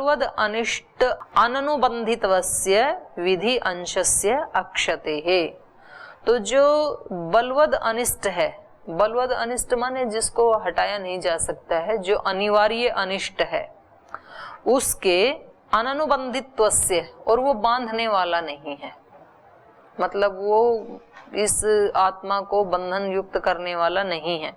बलवद अनिष्ट अननुबंधितवस्य विधि अंशस्य अक्षते है। तो जो बलवद अनिष्ट है, बलवद अनिष्ट माने जिसको हटाया नहीं जा सकता है, जो अनिवार्य अनिष्ट है, उसके अननुबंधित्वस्य, और वो बांधने वाला नहीं है, मतलब वो इस आत्मा को बंधन युक्त करने वाला नहीं है,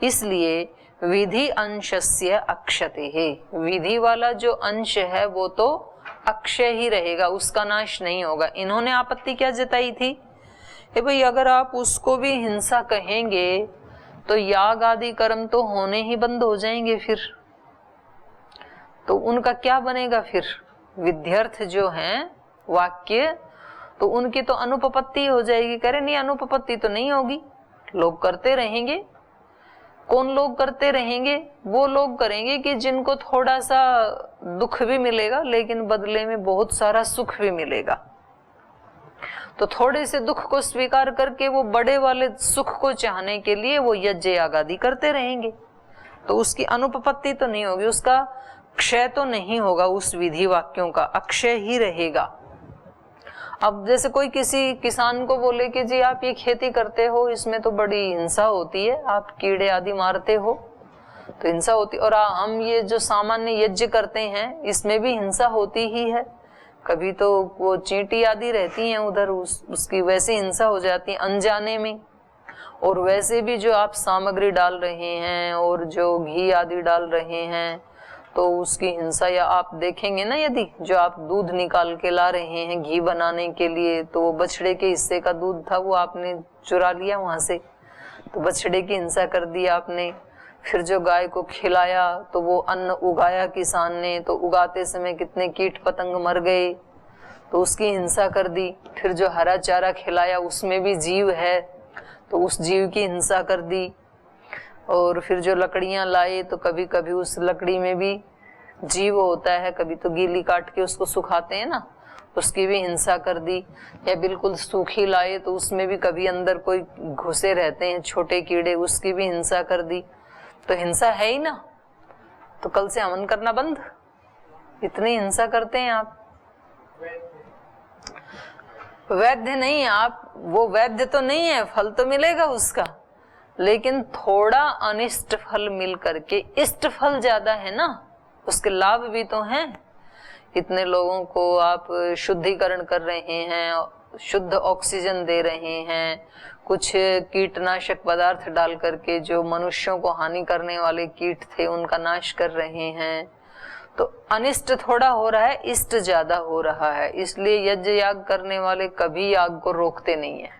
इसलिए विधि अंशस्य अक्षते है। विधि वाला जो अंश है वो तो अक्षय ही रहेगा, उसका नाश नहीं होगा। इन्होंने आपत्ति क्या जताई थी, भाई अगर आप उसको भी हिंसा कहेंगे तो याग आदि कर्म तो होने ही बंद हो जाएंगे, फिर तो उनका क्या बनेगा, फिर विध्यर्थ जो हैं वाक्य, तो उनकी तो अनुपपत्ति हो जाएगी। कह रहे नहीं, अनुपपत्ति तो नहीं होगी, लोग करते रहेंगे। कौन लोग करते रहेंगे, वो लोग करेंगे कि जिनको थोड़ा सा दुख भी मिलेगा लेकिन बदले में बहुत सारा सुख भी मिलेगा। तो थोड़े से दुख को स्वीकार करके वो बड़े वाले सुख को चाहने के लिए वो यज्ञ याग आदि करते रहेंगे, तो उसकी अनुपपत्ति तो नहीं होगी, उसका क्षय तो नहीं होगा, उस विधि वाक्यों का अक्षय ही रहेगा। अब जैसे कोई किसी किसान को बोले कि जी आप ये खेती करते हो, इसमें तो बड़ी हिंसा होती है, आप कीड़े आदि मारते हो तो हिंसा होती, और हम ये जो सामान्य यज्ञ करते हैं इसमें भी हिंसा होती ही है, कभी तो वो चींटी आदि रहती हैं उधर, उसकी वैसे हिंसा हो जाती है अनजाने में। और वैसे भी जो आप सामग्री डाल रहे हैं और जो घी आदि डाल रहे हैं तो उसकी हिंसा, या आप देखेंगे ना, यदि जो आप दूध निकाल के ला रहे हैं घी बनाने के लिए, तो वो बछड़े के हिस्से का दूध था, वो आपने चुरा लिया वहां से, तो बछड़े की हिंसा कर दी आपने। फिर जो गाय को खिलाया तो वो अन्न उगाया किसान ने, तो उगाते समय कितने कीट पतंग मर गए, तो उसकी हिंसा कर दी। फिर जो हरा चारा खिलाया उसमें भी जीव है, तो उस जीव की हिंसा कर दी। और फिर जो लकड़ियां लाए तो कभी कभी उस लकड़ी में भी जीव होता है, कभी तो गीली काट के उसको सुखाते हैं ना, उसकी भी हिंसा कर दी। या बिल्कुल सूखी लाए तो उसमें भी कभी अंदर कोई घुसे रहते हैं छोटे कीड़े, उसकी भी हिंसा कर दी। तो हिंसा है ही ना, तो कल से हवन करना बंद, इतनी हिंसा करते हैं आप। वैद्य नहीं आप, वो वैद्य तो नहीं है, फल तो मिलेगा उसका, लेकिन थोड़ा अनिष्ट फल मिल करके इष्ट फल ज्यादा है ना, उसके लाभ भी तो हैं। इतने लोगों को आप शुद्धिकरण कर रहे हैं, शुद्ध ऑक्सीजन दे रहे हैं, कुछ कीटनाशक पदार्थ डाल करके जो मनुष्यों को हानि करने वाले कीट थे उनका नाश कर रहे हैं, तो अनिष्ट थोड़ा हो रहा है, इष्ट ज्यादा हो रहा है। इसलिए यज्ञ याग करने वाले कभी याग को रोकते नहीं है,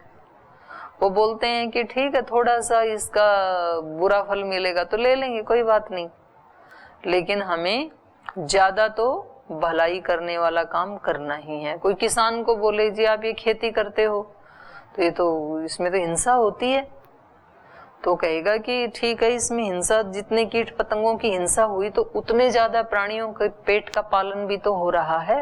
वो बोलते हैं कि ठीक है थोड़ा सा इसका बुरा फल मिलेगा तो ले लेंगे, कोई बात नहीं, लेकिन हमें ज्यादा तो भलाई करने वाला काम करना ही है। कोई किसान को बोले जी आप ये खेती करते हो तो ये तो इसमें तो हिंसा होती है, तो कहेगा कि ठीक है इसमें हिंसा, जितने कीट पतंगों की हिंसा हुई तो उतने ज्यादा प्राणियों के पेट का पालन भी तो हो रहा है।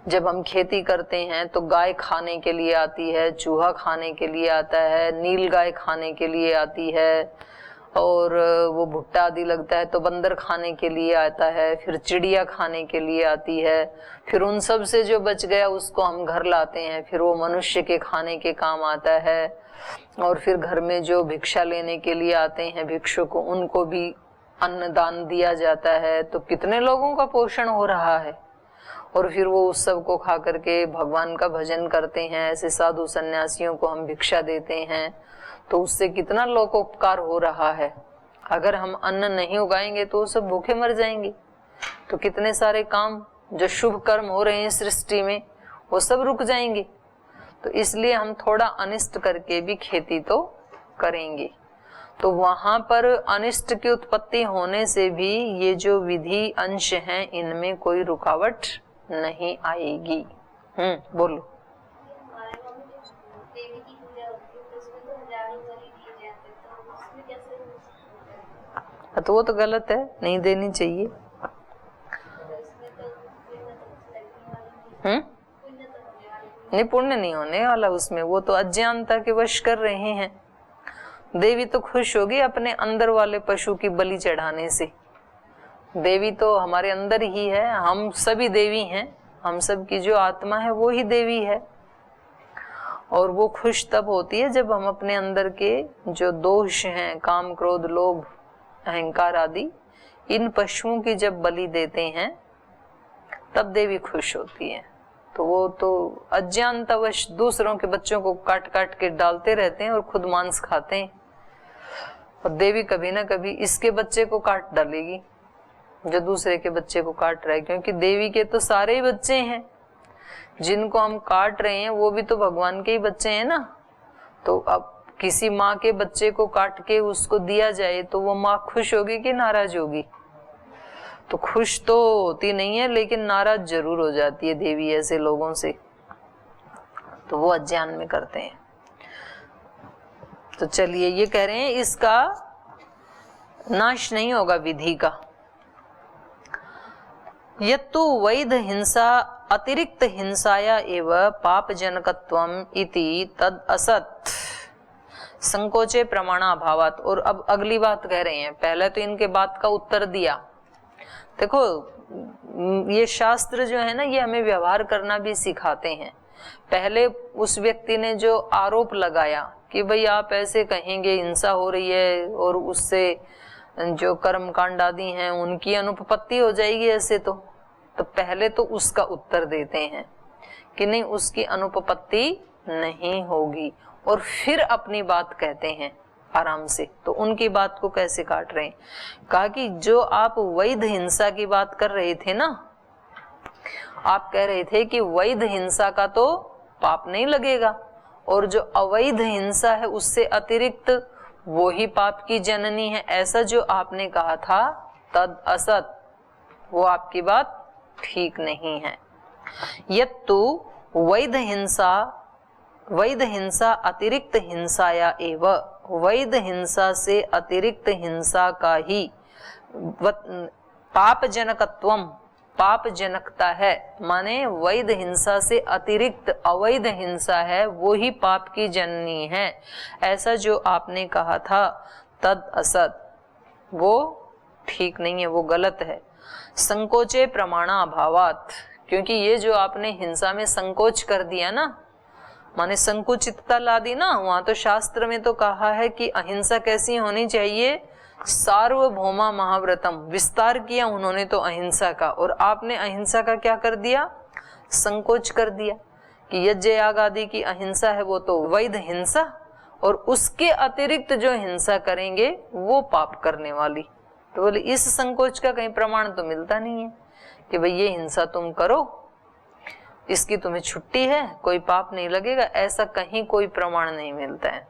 जब हम खेती करते हैं तो गाय खाने के लिए आती है, चूहा खाने के लिए आता है, नील गाय खाने के लिए आती है, और वो भुट्टा आदि लगता है तो बंदर खाने के लिए आता है, फिर चिड़िया खाने के लिए आती है, फिर उन सब से जो बच गया उसको हम घर लाते हैं, फिर वो मनुष्य के खाने के काम आता है। और फिर घर में जो भिक्षा लेने के लिए आते हैं भिक्षुक, उनको भी अन्न दान दिया जाता है, तो कितने लोगों का पोषण हो रहा है। और फिर वो उस सब को खा करके भगवान का भजन करते हैं, ऐसे साधु सन्यासियों को हम भिक्षा देते हैं, तो उससे कितना लोकोपकार हो रहा है। अगर हम अन्न नहीं उगाएंगे तो वो सब भूखे मर जाएंगे, तो कितने सारे काम जो शुभ कर्म हो रहे हैं सृष्टि में वो सब रुक जाएंगे। तो इसलिए हम थोड़ा अनिष्ट करके भी खेती तो करेंगे। तो वहां पर अनिष्ट की उत्पत्ति होने से भी ये जो विधि अंश हैं इनमें कोई रुकावट नहीं आएगी। बोलो। तो वो तो गलत है, नहीं देनी चाहिए। नहीं, पुण्य नहीं होने वाला उसमें, वो तो अज्ञानता के वश कर रहे हैं। देवी तो खुश होगी अपने अंदर वाले पशु की बलि चढ़ाने से, देवी तो हमारे अंदर ही है, हम सभी देवी हैं, हम सब की जो आत्मा है वो ही देवी है। और वो खुश तब होती है जब हम अपने अंदर के जो दोष हैं, काम क्रोध लोभ अहंकार आदि, इन पशुओं की जब बलि देते हैं तब देवी खुश होती है। तो वो तो अज्ञानतावश दूसरों के बच्चों को काट काट के डालते रहते हैं और खुद मांस खाते हैं, और देवी कभी ना कभी इसके बच्चे को काट डालेगी जो दूसरे के बच्चे को काट रहा है, क्योंकि देवी के तो सारे ही बच्चे हैं, जिनको हम काट रहे हैं वो भी तो भगवान के ही बच्चे हैं ना। तो अब किसी माँ के बच्चे को काट के उसको दिया जाए तो वो माँ खुश होगी कि नाराज होगी? तो खुश तो होती नहीं है, लेकिन नाराज जरूर हो जाती है देवी ऐसे लोगों से। तो वो अज्ञान में करते हैं। तो चलिए, ये कह रहे हैं इसका नाश नहीं होगा विधि का। यत्तु वैध हिंसा अतिरिक्त हिंसाया एव पाप जनकत्वम इति तद असत संकोचे प्रमाणाभावात। और अब अगली बात कह रहे हैं, पहले तो इनके बात का उत्तर दिया। देखो, ये शास्त्र जो है ना, ये हमें व्यवहार करना भी सिखाते हैं। पहले उस व्यक्ति ने जो आरोप लगाया कि भाई आप ऐसे कहेंगे, हिंसा हो रही है और उससे जो कर्म कांड आदि हैं उनकी अनुपपत्ति हो जाएगी ऐसे, तो पहले तो उसका उत्तर देते हैं कि नहीं, उसकी अनुपपत्ति नहीं होगी, और फिर अपनी बात कहते हैं आराम से। तो उनकी बात को कैसे काट रहे हैं? कहा कि जो आप वैध हिंसा की बात कर रहे थे ना, आप कह रहे थे कि वैध हिंसा का तो पाप नहीं लगेगा, और जो अवैध हिंसा है उससे अतिरिक्त वो ही पाप की जननी है, ऐसा जो आपने कहा था, तद असत, वो आपकी बात ठीक नहीं है। यत्तु वैध हिंसा अतिरिक्त हिंसाया एव, वैध हिंसा से अतिरिक्त हिंसा का ही पाप जनकत्वम, पाप जनकता है, माने वैध हिंसा से अतिरिक्त अवैध हिंसा है, वो ही पाप की जननी है, ऐसा जो आपने कहा था, तद असत, वो ठीक नहीं है, वो गलत है। संकोचे प्रमाणा अभावात, क्योंकि ये जो आपने हिंसा में संकोच कर दिया ना, माने संकुचितता ला दी ना, वहां तो शास्त्र में तो कहा है कि अहिंसा कैसी होनी चाहिए, सार्वभौमा महाव्रतम, विस्तार किया उन्होंने तो अहिंसा का, और आपने अहिंसा का क्या कर दिया, संकोच कर दिया कि यज्ञ याग आदि की अहिंसा है वो तो वैध हिंसा, और उसके अतिरिक्त जो हिंसा करेंगे वो पाप करने वाली। तो बोले इस संकोच का कहीं प्रमाण तो मिलता नहीं है कि भाई ये हिंसा तुम करो, इसकी तुम्हें छुट्टी है, कोई पाप नहीं लगेगा, ऐसा कहीं कोई प्रमाण नहीं मिलता है।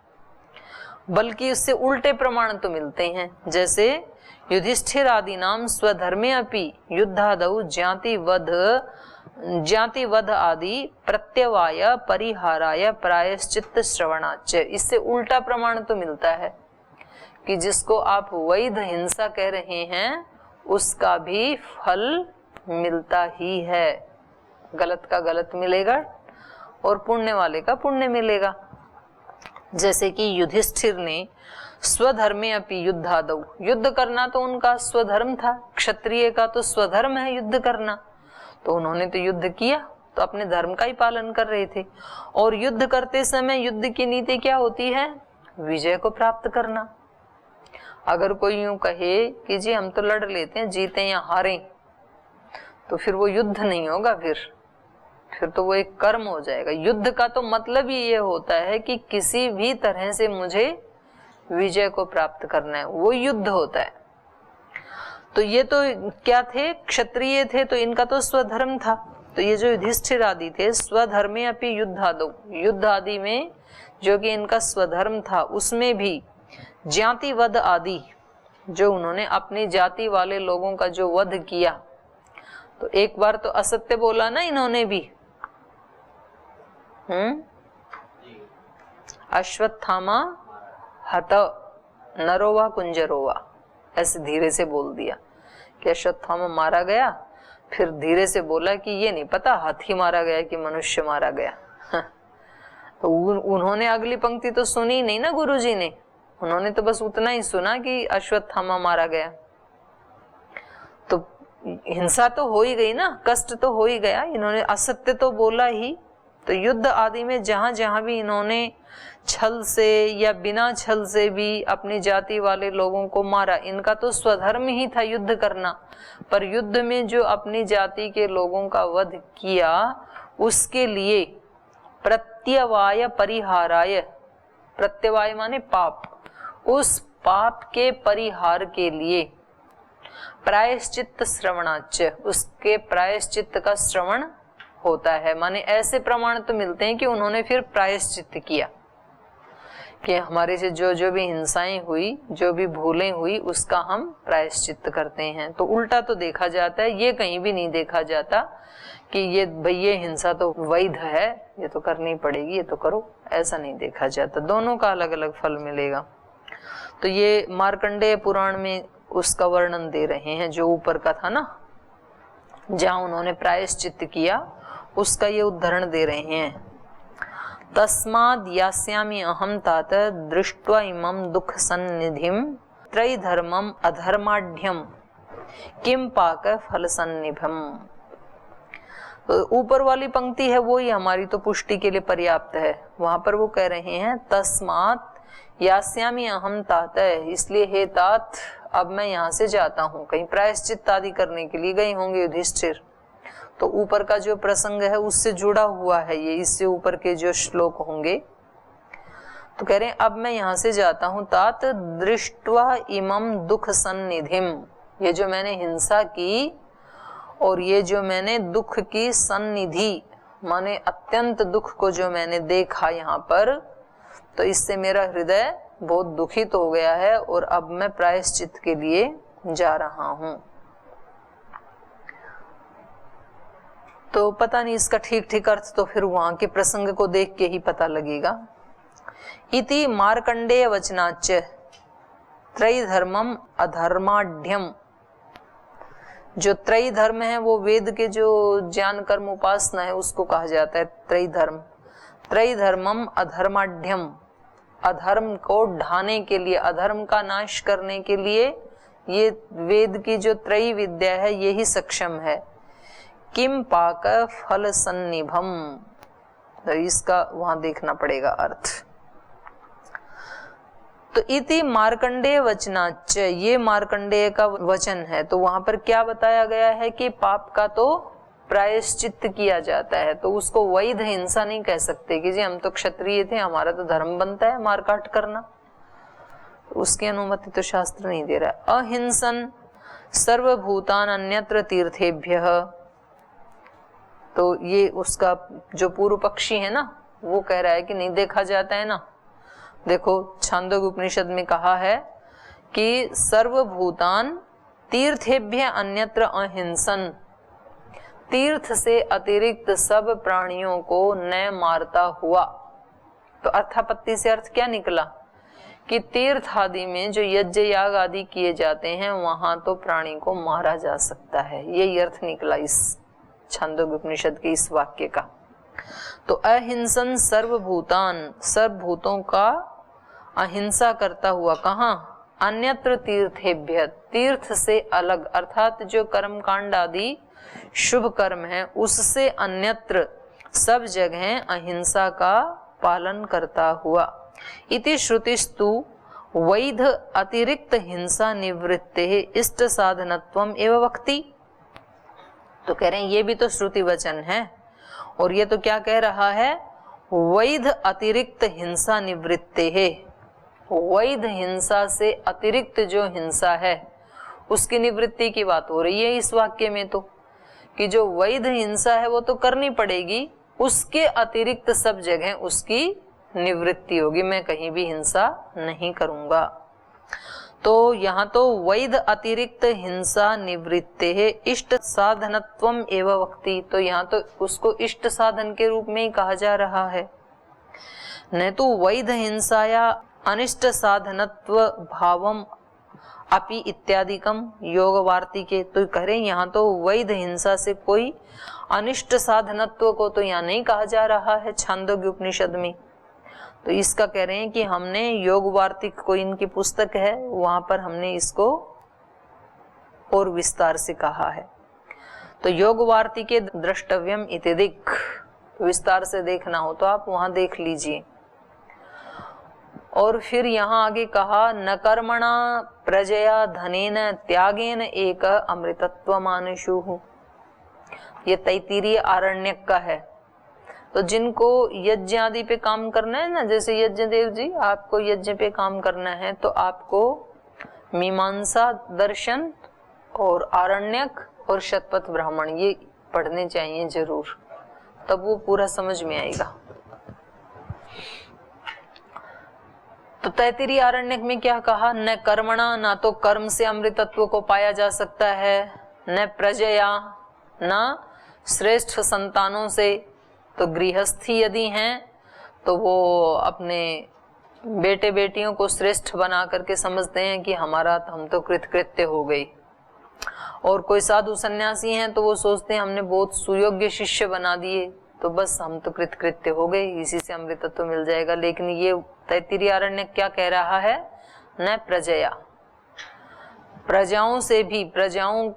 बल्कि उससे उल्टे प्रमाण तो मिलते हैं, जैसे युधिष्ठिर आदि नाम स्वधर्मे अपि युद्धादौ ज्ञाति वध आदि प्रत्यवाय परिहाराय प्रायश्चित्त श्रवणाच। इससे उल्टा प्रमाण तो मिलता है कि जिसको आप वैध हिंसा कह रहे हैं उसका भी फल मिलता ही है, गलत का गलत मिलेगा और पुण्य वाले का पुण्य मिलेगा। जैसे कि युधिष्ठिर ने स्वधर्मे अपि युद्धादौ, युद्ध करना तो उनका स्वधर्म था, क्षत्रिय का तो स्वधर्म है युद्ध करना, तो उन्होंने तो युद्ध किया, तो अपने धर्म का ही पालन कर रहे थे। और युद्ध करते समय युद्ध की नीति क्या होती है, विजय को प्राप्त करना। अगर कोई यूं कहे कि जी हम तो लड़ लेते हैं, जीते या हारे, तो फिर वो युद्ध नहीं होगा, फिर तो वो एक कर्म हो जाएगा। युद्ध का तो मतलब ही ये होता है कि किसी भी तरह से मुझे विजय को प्राप्त करना है, वो युद्ध होता है। तो ये तो क्या थे, क्षत्रिय थे, तो इनका तो स्वधर्म था। तो ये जो युधिष्ठिर आदि थे, स्वधर्मे अपि युद्धादौ, युद्ध आदि में जो कि इनका स्वधर्म था, उसमें भी जाति वध आदि, जो उन्होंने अपनी जाति वाले लोगों का जो वध किया, तो एक बार तो असत्य बोला ना इन्होंने भी, अश्वत्थामा हत नरोवा कुंजरोवा, ऐसे धीरे से बोल दिया कि अश्वत्थामा मारा गया, फिर धीरे से बोला कि ये नहीं पता हाथी मारा गया कि मनुष्य मारा गया। तो उन्होंने अगली पंक्ति तो सुनी नहीं ना गुरुजी ने, उन्होंने तो बस उतना ही सुना कि अश्वत्थामा मारा गया। तो हिंसा तो हो ही गई ना, कष्ट तो हो ही गया, इन्होंने असत्य तो बोला ही। तो युद्ध आदि में जहां जहां भी इन्होंने छल से या बिना छल से भी अपनी जाति वाले लोगों को मारा, इनका तो स्वधर्म ही था युद्ध करना, पर युद्ध में जो अपनी जाति के लोगों का वध किया उसके लिए प्रत्यवाय परिहाराय, प्रत्यवाय माने पाप, उस पाप के परिहार के लिए प्रायश्चित्त श्रवणाच, उसके प्रायश्चित्त का श्रवण होता है। माने ऐसे प्रमाण तो मिलते हैं कि उन्होंने फिर प्रायश्चित्त किया कि हमारे से जो जो भी हिंसाएं हुई, जो भी भूलें हुई, उसका हम प्रायश्चित्त करते हैं। तो उल्टा तो देखा जाता है, ये कहीं भी नहीं देखा जाता कि ये भैया हिंसा तो वैध है, ये तो करनी पड़ेगी, ये तो करो, ऐसा नहीं देखा जाता। दोनों का अलग अलग फल मिलेगा। तो ये मार्कंडेय पुराण में उसका वर्णन दे रहे हैं, जो ऊपर का था ना, जहां उन्होंने प्रायश्चित्त किया, उसका ये उदाहरण दे रहे हैं। तस्माद् यास्यामि अहं तात दृष्ट्वा इमं दुःख सन्निधिं त्रैधर्मम् अधर्माढ्यम किम पाक फल सन्निभम। तो ऊपर वाली पंक्ति है वो ही हमारी तो पुष्टि के लिए पर्याप्त है। वहां पर वो कह रहे हैं तस्मात् यास्यामि अहं तात, इसलिए हे तात अब मैं यहाँ से जाता हूँ। कहीं प्रायश्चित्त आदि करने के लिए गए होंगे युधिष्ठिर, तो ऊपर का जो प्रसंग है उससे जुड़ा हुआ है ये, इससे ऊपर के जो श्लोक होंगे। तो कह रहे हैं अब मैं यहाँ से जाता हूँ। तात दृष्ट्वा इमं दुख सन्निधिम, ये जो मैंने हिंसा की और ये जो मैंने दुख की सन्निधि माने अत्यंत दुख को जो मैंने देखा यहाँ पर, तो इससे मेरा हृदय बहुत दुखित हो गया है और अब मैं प्रायश्चित्त के लिए जा रहा हूं। तो पता नहीं इसका ठीक ठीक अर्थ तो फिर वहां के प्रसंग को देख के ही पता लगेगा। इति मार्कंडेय वचनाच त्रैधर्मम अधर्माढ्यम, जो त्रय धर्म है वो वेद के जो ज्ञान कर्म उपासना है उसको कहा जाता है त्रय धर्म। त्रय धर्मम अधर्माढ्यम, अधर्म को ढाने के लिए, अधर्म का नाश करने के लिए ये वेद की जो त्रयी विद्या है यही सक्षम है। किम पाक फल सन्निभम, तो इसका वहां देखना पड़ेगा अर्थ। तो इति मार्कंडेय वचनाच, ये मार्कंडेय का वचन है। तो वहां पर क्या बताया गया है कि पाप का तो प्रायश्चित्त किया जाता है, तो उसको वैध हिंसा नहीं कह सकते कि जी हम तो क्षत्रिय थे, हमारा तो धर्म बनता है मारकाट करना, उसकी अनुमति तो शास्त्र नहीं दे रहा है। अहिंसन सर्वभूतान अन्यत्र तीर्थेभ्यः, तो ये उसका जो पूर्व पक्षी है ना वो कह रहा है कि नहीं देखा जाता है ना। देखो छांदोग्य उपनिषद में कहा है कि सर्वभूतान तीर्थेभ्य अन्यत्र अहिंसन, तीर्थ से अतिरिक्त सब प्राणियों को न मारता हुआ। तो अर्थापत्ति से अर्थ क्या निकला कि तीर्थ आदि में जो यज्ञ याग आदि किए जाते हैं वहां तो प्राणी को मारा जा सकता है, यही अर्थ निकला इस छांदोग्य उपनिषद के इस वाक्य का। तो अहिंसन सर्वभूतान, सर्वभूतों का अहिंसा करता हुआ, कहाँ? अन्यत्र तीर्थेभ्य, तीर्थ से अलग, अर्थात जो कर्म कांड आदि शुभ कर्म है उससे अन्यत्र सब जगह अहिंसा का पालन करता हुआ। इति श्रुतिस्तु वैध अतिरिक्त हिंसा निवृत्ते इष्ट साधनत्वम एवं वक्ति। तो कह रहे हैं ये भी तो श्रुति वचन है, और ये तो क्या कह रहा है? वैध अतिरिक्त हिंसा निवृत्ते है, वैध हिंसा से अतिरिक्त जो हिंसा है उसकी निवृत्ति की बात हो रही है इस वाक्य में। तो कि जो वैध हिंसा है वो तो करनी पड़ेगी, उसके अतिरिक्त सब जगह उसकी निवृत्ति होगी, मैं कहीं भी हिंसा नहीं करूंगा। तो यहाँ तो वैध अतिरिक्त हिंसा निवृत्ते है इष्ट साधनत्वम एवं वक्ति, तो यहाँ तो उसको इष्ट साधन के रूप में ही कहा जा रहा है, न तो वैध हिंसाया अनिष्ट साधनत्व भावम अपि इत्यादिकम योग वार्तिके। तो कह रहे यहाँ तो वैध हिंसा से कोई अनिष्ट साधनत्व को तो यहाँ नहीं कहा जा रहा है छांदोग्य उपनिषद में। तो इसका कह रहे हैं कि हमने योग वार्तिक, कोई इनकी पुस्तक है वहां पर हमने इसको और विस्तार से कहा है। तो योग वार्तिके द्रष्टव्यम इति दिक्, विस्तार से देखना हो तो आप वहां देख लीजिए। और फिर यहाँ आगे कहा न कर्मणा प्रजया धनेन त्यागेन एक अमृतत्व मानुषु। ये तैत्तिरीय आरण्यक का है। तो जिनको यज्ञ आदि पे काम करना है ना, जैसे यज्ञ देव जी आपको यज्ञ पे काम करना है तो आपको मीमांसा दर्शन और आरण्यक और शतपथ ब्राह्मण ये पढ़ने चाहिए जरूर, तब वो पूरा समझ में आएगा। तो तैत्तिरीय आरण्यक में क्या कहा, न कर्मणा, ना तो कर्म से अमृतत्व को पाया जा सकता है, न प्रजया, न श्रेष्ठ संतानों से। तो गृहस्थी यदि हैं तो वो अपने बेटे बेटियों को श्रेष्ठ बना करके समझते हैं कि हम तो कृतकृत्य हो गई। और कोई साधु सन्यासी हैं तो वो सोचते हैं हमने बहुत सुयोग्य शिष्य बना दिए तो बस हम तो कृतकृत्य हो गए, इसी से अमृतत्व मिल जाएगा। लेकिन ये तैत्तिरीय आरण्य क्या कह रहा है, न प्रजया, प्रजाओं से भी, प्रजाओं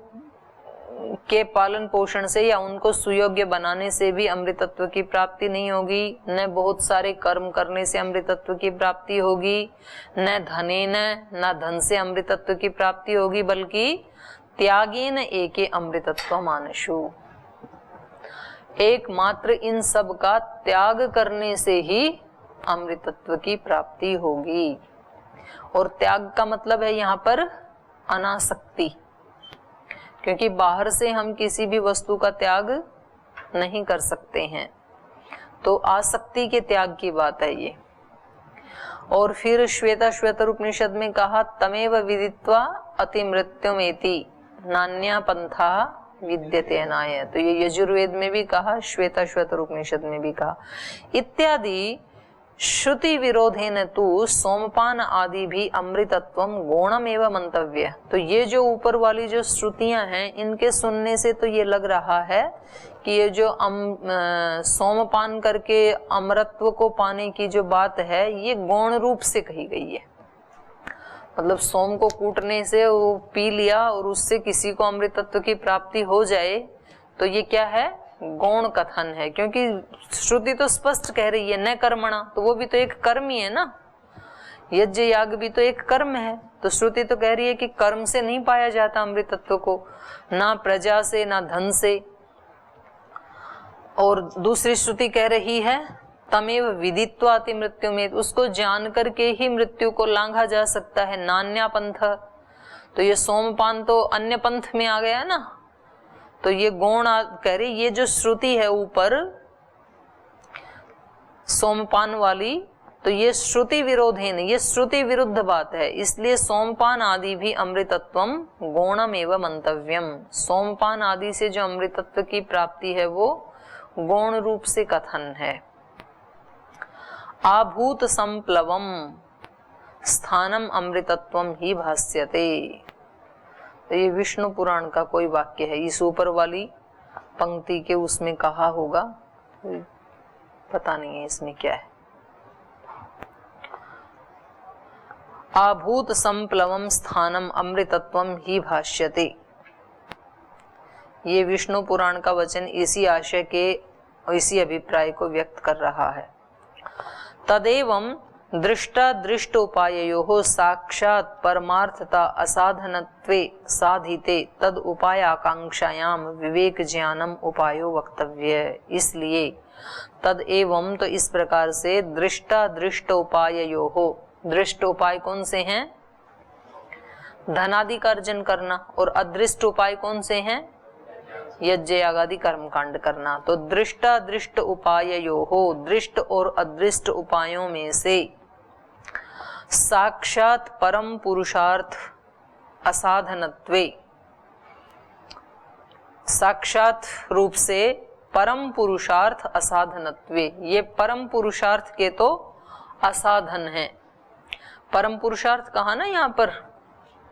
के पालन पोषण से या उनको सुयोग्य बनाने से भी अमृतत्व की प्राप्ति नहीं होगी, न बहुत सारे कर्म करने से अमृतत्व की प्राप्ति होगी, न धनेन, न धन से अमृतत्व की प्राप्ति होगी, बल्कि त्यागेन एके अमृतत्व मानसु, एकमात्र इन सब का त्याग करने से ही अमृतत्व की प्राप्ति होगी। और त्याग का मतलब है यहाँ पर अनासक्ति, क्योंकि बाहर से हम किसी भी वस्तु का त्याग नहीं कर सकते हैं, तो आसक्ति के त्याग की बात है ये। और फिर श्वेता उपनिषद में कहा तमेव विदित्वा अति मृत्युमेति नान्या पंथा विद्यते अनाय। तो ये यजुर्वेद में भी कहा, श्वेता उपनिषद में भी कहा। इत्यादि श्रुति विरोधेन तु सोमपान आदि भी अमृतत्वम गौणम एवं मंतव्य। तो ये जो ऊपर वाली जो श्रुतियां हैं इनके सुनने से तो ये लग रहा है कि ये जो सोमपान करके अमरत्व को पाने की जो बात है ये गौण रूप से कही गई है। मतलब सोम को कूटने से वो पी लिया और उससे किसी को अमृतत्व की प्राप्ति हो जाए, तो ये क्या है, गौण कथन है। क्योंकि श्रुति तो स्पष्ट कह रही है न कर्मणा, तो वो भी तो एक कर्म ही है ना, यज्ञ याग भी तो एक कर्म है। तो श्रुति तो कह रही है कि कर्म से नहीं पाया जाता अमृतत्व को, ना प्रजा से ना धन से। और दूसरी श्रुति कह रही है तमेव विदित्वा अति मृत्यु में, उसको जान करके ही मृत्यु को लांघा जा सकता है, नान्या पंथ। तो ये सोमपान तो अन्य पंथ में आ गया ना, तो ये गौण कह रही, ये जो श्रुति है ऊपर सोमपान वाली, तो ये श्रुति विरोधेन, ये श्रुति विरुद्ध बात है। इसलिए सोमपान आदि भी अमृतत्वम गौणम एवं मंतव्यम, सोमपान आदि से जो अमृतत्व की प्राप्ति है वो गौण रूप से कथन है। आभूत संप्लवम स्थानम अमृतत्वम ही भास्यते। तो ये विष्णु पुराण का कोई वाक्य है, इस ऊपर वाली पंक्ति के उसमें कहा होगा, पता नहीं है इसमें क्या है। आभूत संप्लवम स्थानम अमृतत्वम ही भाष्यते, ये विष्णु पुराण का वचन इसी आशय के, इसी अभिप्राय को व्यक्त कर रहा है। तदेवं दृष्ट उपाययोः साक्षात् परमार्थता असाधनत्वे साधिते तद उपाय आकांक्षायां विवेक ज्ञानम उपायो वक्तव्य। इसलिए तद एवं, तो इस प्रकार से दृष्ट उपाययोः, दृष्ट उपाय कौन से हैं, धनादि का अर्जन करना, और अदृष्ट उपाय कौन से हैं, यज्ञ याग आदि कर्म कांड करना। तो दृष्ट उपाययोः, दृष्ट और अदृष्ट उपायों में से साक्षात परम पुरुषार्थ असाधनत्वे, साक्षात रूप से परम पुरुषार्थ असाधनत्वे, ये परम पुरुषार्थ के तो असाधन है। परम पुरुषार्थ कहा ना यहाँ पर,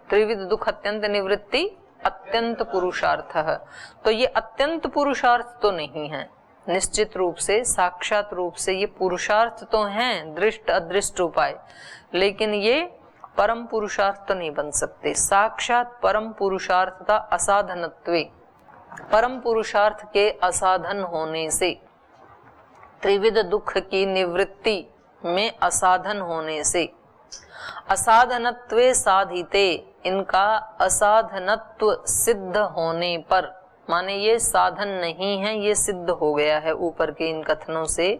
त्रिविध दुख अत्यंत निवृत्ति अत्यंत पुरुषार्थ है, तो ये अत्यंत पुरुषार्थ तो नहीं है, निश्चित रूप से साक्षात रूप से ये पुरुषार्थ तो हैं, दृष्ट अदृष्ट उपाय, लेकिन ये परम पुरुषार्थ नहीं बन सकते। साक्षात परम पुरुषार्थता असाधनत्वे, परम पुरुषार्थ के असाधन होने से, त्रिविध दुख की निवृत्ति में असाधन होने से, असाधनत्वे साधिते, इनका असाधनत्व सिद्ध होने पर, माने ये साधन नहीं है, ये सिद्ध हो गया है ऊपर के इन कथनों से,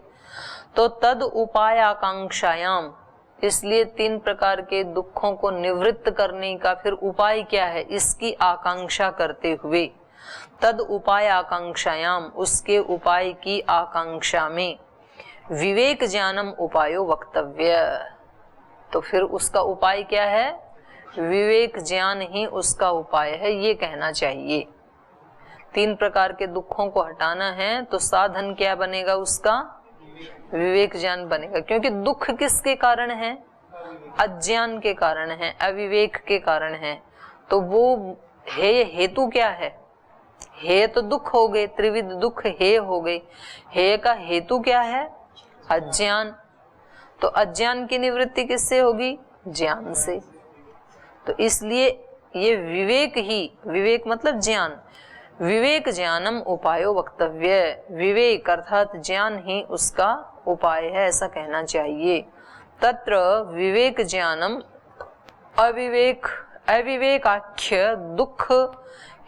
तो तद उपाय आकांक्षायाम, इसलिए 3 प्रकार के दुखों को निवृत्त करने का फिर उपाय क्या है, इसकी आकांक्षा करते हुए, तद उपाय आकांक्षायाम, उसके उपाय की आकांक्षा में, विवेक ज्ञानम उपायो वक्तव्य, तो फिर उसका उपाय क्या है, विवेक ज्ञान ही उसका उपाय है, ये कहना चाहिए। 3 प्रकार के दुखों को हटाना है तो साधन क्या बनेगा उसका, विवेक ज्ञान बनेगा। क्योंकि दुख किसके कारण है, अज्ञान के कारण है, अविवेक के कारण है। तो वो हेतु क्या है, हे तो दुख हो गए, त्रिविध दुख हे हो गए, हे का हेतु क्या है, अज्ञान। तो अज्ञान की निवृत्ति किससे होगी, ज्ञान से। तो इसलिए ये विवेक ही, विवेक मतलब ज्ञान, विवेक ज्ञानम उपायो वक्तव्य, विवेक अर्थात ज्ञान ही उसका उपाय है, ऐसा कहना चाहिए। तत्र विवेक ज्ञानम अविवेकाख्य दुख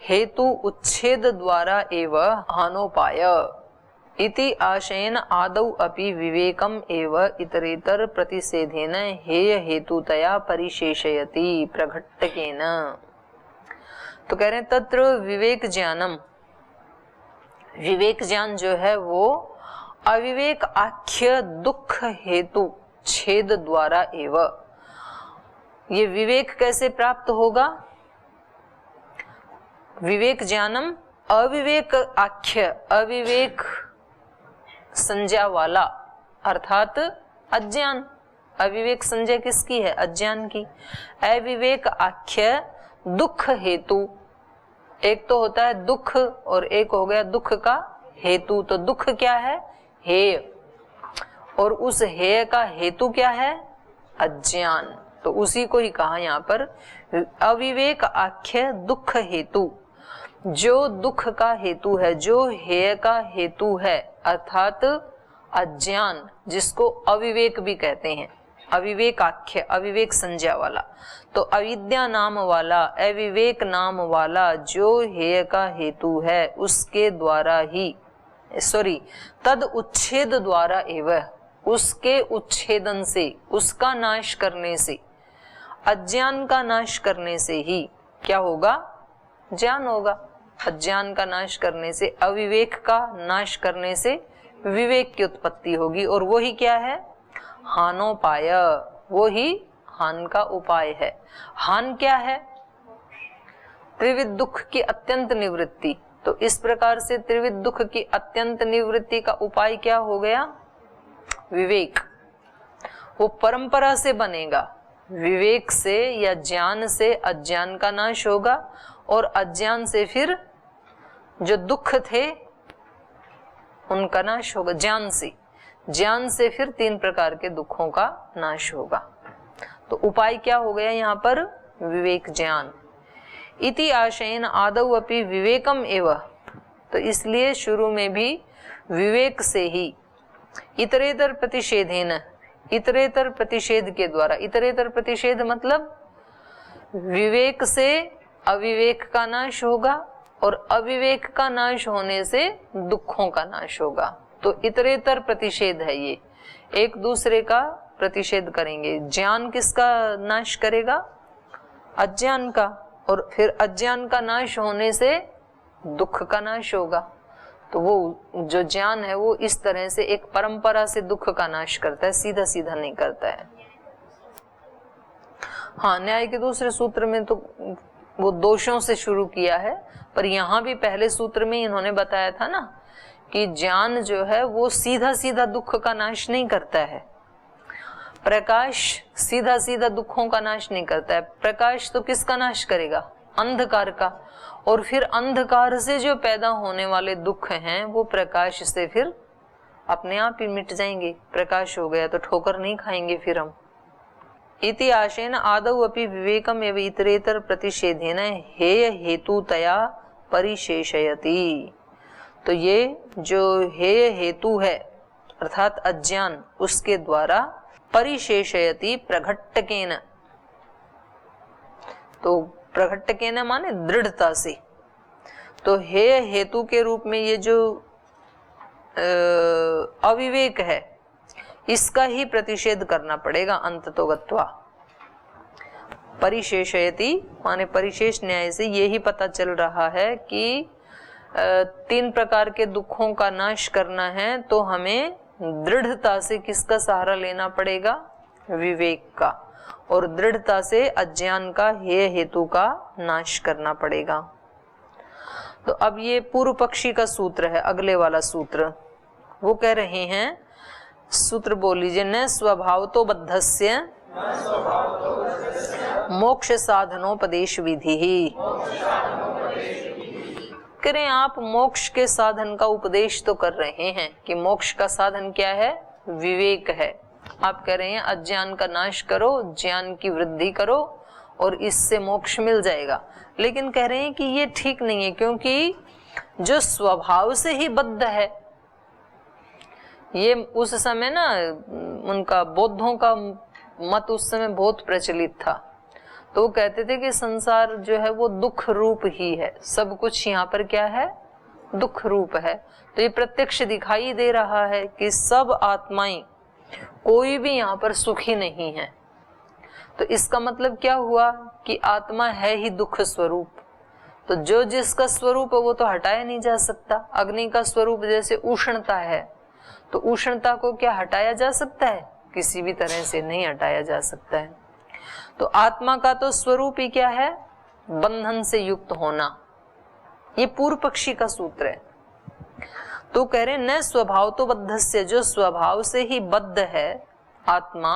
हेतु उच्छेद द्वारा एव हानोपाय इति आशयेन आदौ अपि विवेकम एव इतरेतर प्रतिषेधेन हेय हेतुतया परिशेषयति प्रघट्टकेन। तो कह रहे हैं तत्र विवेक ज्ञानम, विवेक ज्ञान जो है वो अविवेक आख्य दुख हेतु छेद द्वारा एव, ये विवेक कैसे प्राप्त होगा, विवेक ज्ञानम अविवेक आख्य, अविवेक संज्ञा वाला अर्थात अज्ञान, अविवेक संज्ञा किसकी है, अज्ञान की। अविवेक आख्य दुख हेतु, एक तो होता है दुख और एक हो गया दुख का हेतु। तो दुख क्या है, हेय, और उस हेय का हेतु क्या है, अज्ञान। तो उसी को ही कहा यहाँ पर अविवेक आख्य दुख हेतु, जो दुख का हेतु है, जो हेय का हेतु है, अर्थात अज्ञान, जिसको अविवेक भी कहते हैं, अविवेक आख्य, अविवेक संज्ञा वाला। तो अविद्या नाम वाला, अविवेक नाम वाला जो हेय का हेतु है, उसके द्वारा ही, तद उच्छेद द्वारा एवं, उसके उच्छेदन से, उसका नाश करने से, अज्ञान का नाश करने से ही क्या होगा, ज्ञान होगा। अज्ञान का नाश करने से, अविवेक का नाश करने से विवेक की उत्पत्ति होगी, और वो ही क्या है, हानोपाय, वो ही हान का उपाय है। हान क्या है, त्रिविध दुख की अत्यंत निवृत्ति। तो इस प्रकार से त्रिविध दुख की अत्यंत निवृत्ति का उपाय क्या हो गया, विवेक। वो परंपरा से बनेगा, विवेक से या ज्ञान से अज्ञान का नाश होगा, और अज्ञान से फिर जो दुख थे उनका नाश होगा, ज्ञान से, ज्ञान से फिर 3 प्रकार के दुखों का नाश होगा। तो उपाय क्या हो गया यहाँ पर, विवेक ज्ञान। इति आशयेन आदौ अपि विवेकम एव, तो इसलिए शुरू में भी विवेक से ही, इतरेतर प्रतिषेधेन, इतरेतर प्रतिषेध के द्वारा, इतरेतर प्रतिषेध मतलब विवेक से अविवेक का नाश होगा, और अविवेक का नाश होने से दुखों का नाश होगा। तो इतरेतर प्रतिषेध है ये, एक दूसरे का प्रतिषेध करेंगे। ज्ञान किसका नाश करेगा, अज्ञान का, और फिर अज्ञान का नाश होने से दुख का नाश होगा। तो वो जो ज्ञान है वो इस तरह से एक परंपरा से दुख का नाश करता है, सीधा सीधा नहीं करता है। हाँ, न्याय के दूसरे सूत्र में तो वो दोषों से शुरू किया है, पर यहाँ भी पहले सूत्र में इन्होंने बताया था ना कि ज्ञान जो है वो सीधा सीधा दुख का नाश नहीं करता है। प्रकाश सीधा सीधा दुखों का नाश नहीं करता है। प्रकाश तो किसका नाश करेगा, अंधकार का, और फिर अंधकार से जो पैदा होने वाले दुख हैं वो प्रकाश से फिर अपने आप ही मिट जाएंगे। प्रकाश हो गया तो ठोकर नहीं खाएंगे फिर हम। इति आशेन आदौ अपि विवेकम एव इतरेतर प्रतिषेधेन हेय हेतुतया परिशेषयति। तो ये जो हेय हेतु है अर्थात अज्ञान, उसके द्वारा परिशेषयति प्रघट्टकेन, तो प्रघट्टकेन माने दृढ़ता से, तो हेय हेतु के रूप में ये जो अविवेक है इसका ही प्रतिषेध करना पड़ेगा अंततो गत्वा। परिशेषयति माने परिशेष न्याय से यही पता चल रहा है कि 3 प्रकार के दुखों का नाश करना है तो हमें दृढ़ता से किसका सहारा लेना पड़ेगा? विवेक का, और दृढ़ता से अज्ञान का हेय हेतु का नाश करना पड़ेगा। तो अब ये पूर्व पक्षी का सूत्र है, अगले वाला सूत्र वो कह रहे हैं, सूत्र बोल लीजिए, न स्वभावतो बद्धस्य मोक्ष साधनोपदेश विधि ही। करें आप मोक्ष के साधन का उपदेश तो कर रहे हैं कि मोक्ष का साधन क्या है? विवेक है। आप कह रहे हैं अज्ञान का नाश करो, ज्ञान की वृद्धि करो और इससे मोक्ष मिल जाएगा, लेकिन कह रहे हैं कि ये ठीक नहीं है, क्योंकि जो स्वभाव से ही बद्ध है, ये उस समय ना उनका बौद्धों का मत उस समय बहुत प्रचलित था, तो वो कहते थे कि संसार जो है वो दुख रूप ही है, सब कुछ यहाँ पर क्या है? दुख रूप है। तो ये प्रत्यक्ष दिखाई दे रहा है कि सब आत्माएं, कोई भी यहाँ पर सुखी नहीं है। तो इसका मतलब क्या हुआ कि आत्मा है ही दुख स्वरूप, तो जो जिसका स्वरूप है वो तो हटाया नहीं जा सकता। अग्नि का स्वरूप जैसे उष्णता है, तो उष्णता को क्या हटाया जा सकता है? किसी भी तरह से नहीं हटाया जा सकता है। तो आत्मा का तो स्वरूप ही क्या है? बंधन से युक्त होना। ये पूर्व पक्षी का सूत्र है। तो कह रहे न स्वभाव तो बद्धस्य, जो स्वभाव से ही बद्ध है आत्मा,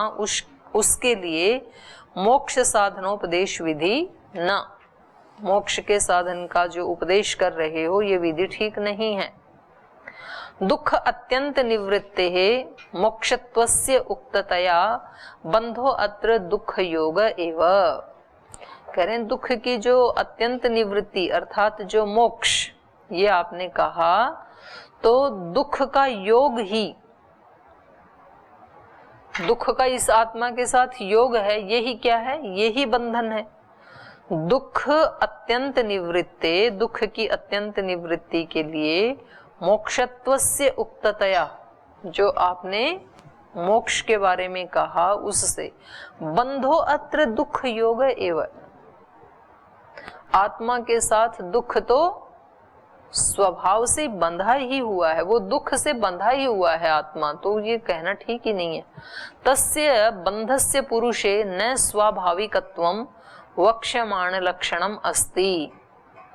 उसके लिए मोक्ष साधनोपदेश विधि न, मोक्ष के साधन का जो उपदेश कर रहे हो ये विधि ठीक नहीं है। दुख अत्यंत निवृत्ते मोक्षत्वस्य उक्ततया बंधो अत्र दुख योग एव। कह रहे हैं दुख की जो अत्यंत निवृत्ति अर्थात जो मोक्ष, ये आपने कहा, तो दुख का योग ही, दुख का इस आत्मा के साथ योग है, यही क्या है? यही बंधन है। दुख अत्यंत निवृत्ते, दुख की अत्यंत निवृत्ति के लिए मोक्षत्वस्य उक्ततया, जो आपने मोक्ष के बारे में कहा उससे, बंधो अत्र दुख योग एव, आत्मा के साथ दुख तो स्वभाव से बंधा ही हुआ है, वो दुख से बंधा ही हुआ है आत्मा, तो ये कहना ठीक ही नहीं है। तस्य बंधस्य पुरुषे न स्वाभाविकत्वम वक्ष्यमाण लक्षणम अस्ति।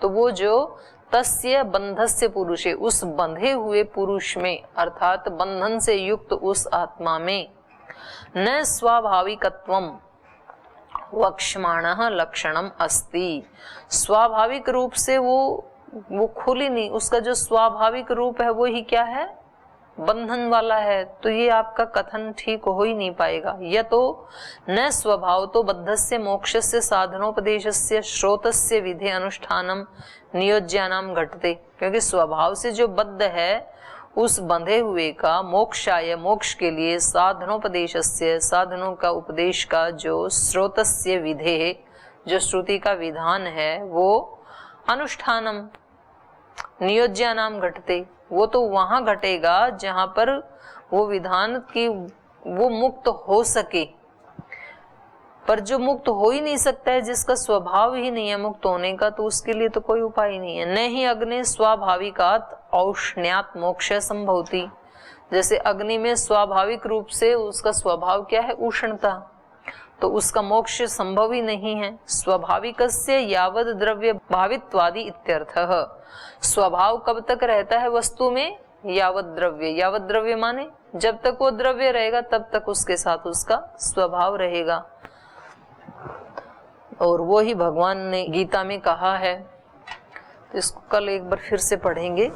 तो वो जो तस्य बंधस्य पुरुषे, उस बंधे हुए पुरुष में अर्थात बंधन से युक्त उस आत्मा में न स्वाभाविकत्वम वक्ष्यमाणः लक्षणम अस्ति, स्वाभाविक रूप से वो खुल ही नहीं, उसका जो स्वाभाविक रूप है वो ही क्या है? बंधन वाला है। तो ये आपका कथन ठीक हो ही नहीं पाएगा। यह तो न स्वभाव तो बद्धस्य मोक्षस्य साधनोपदेशस्य श्रोतस्य विधि अनुष्ठानम नियोज्यानाम घटते, क्योंकि स्वभाव से जो बद्ध है उस बंधे हुए का मोक्षाय, मोक्ष के लिए साधनोपदेशस्य, साधनों का उपदेश का जो श्रोतस्य विधे, जो श्रुति का विधान है, वो अनुष्ठानम नियोज्यानाम घटते, वो तो वहां घटेगा जहां पर वो विधान की वो मुक्त हो सके। पर जो मुक्त हो ही नहीं सकता है, जिसका स्वभाव ही नहीं है मुक्त होने का, तो उसके लिए तो कोई उपाय ही नहीं है। न ही अग्नि स्वाभाविकात औष्ण्यात मोक्ष संभवती, जैसे अग्नि में स्वाभाविक रूप से उसका स्वभाव क्या है? उष्णता, तो उसका मोक्ष संभव ही नहीं है। स्वाभाविकस्य यावद द्रव्य भावित्वादि इत्यर्थः, स्वभाव कब तक रहता है वस्तु में? यावद द्रव्य, यावद द्रव्य माने जब तक वो द्रव्य रहेगा तब तक उसके साथ उसका स्वभाव रहेगा, और वो ही भगवान ने गीता में कहा है। तो इसको कल एक बार फिर से पढ़ेंगे,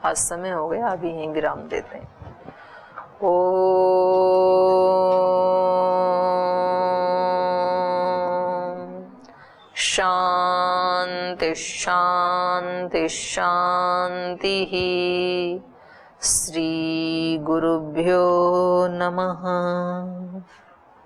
आज समय हो गया, अभी यहीं विराम देते हैं। ओ शांति शांति शांति। श्री गुरुभ्यो नमः।